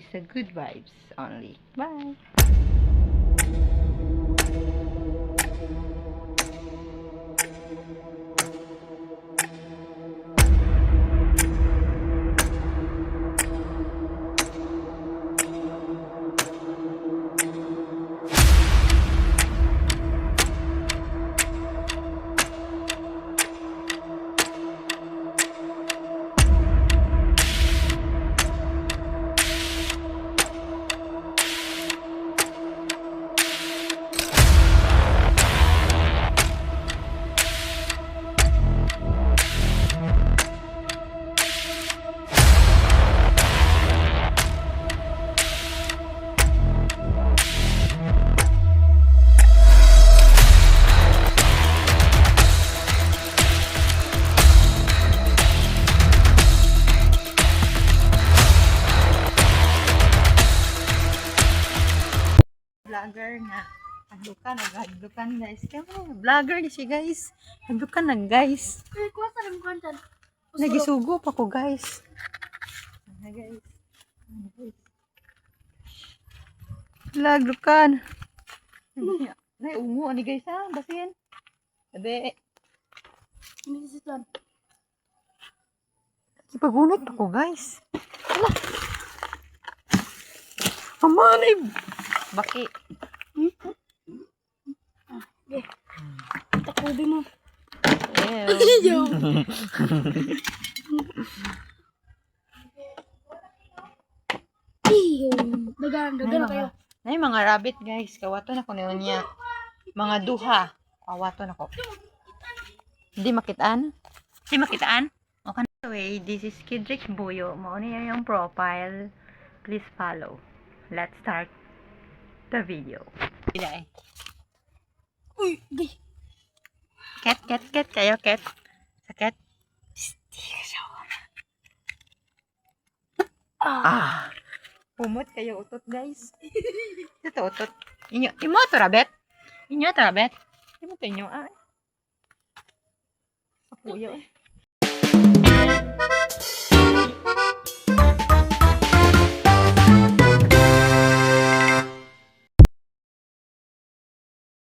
is a good vibes only. Bye! Vlogger nga hagdukan, naghagdukan guys. Kaya vlogger ni siya guys. Hagdukan na guys. Ay, kuha sa rin content. Nagisugo pa ko guys. Ano guys? Ano guys? Hagdukan. Nay ungo ani guys ha, basin. Abe. Hindi si Tan. Ipagunit pa ko guys. Hala. Amanay. Baki. Okay. Takubi mo. Ew. Dagan kayo. Nay mga rabbit guys, kawaton ako niya. Mga duha, kawaton ako. Hindi makitaan? Hindi makitaan? Okay. Anyway, this is Kidrick Buyo. Mao niya yung profile. Please follow. Let's start the video. Biday. Uy, di. Ket kayo ket. Sakit. Ah. Pumot kayo utot guys. Ito utot. Imo to rabet. Inyo to rabet. Imo to inyo ay. Apuyo.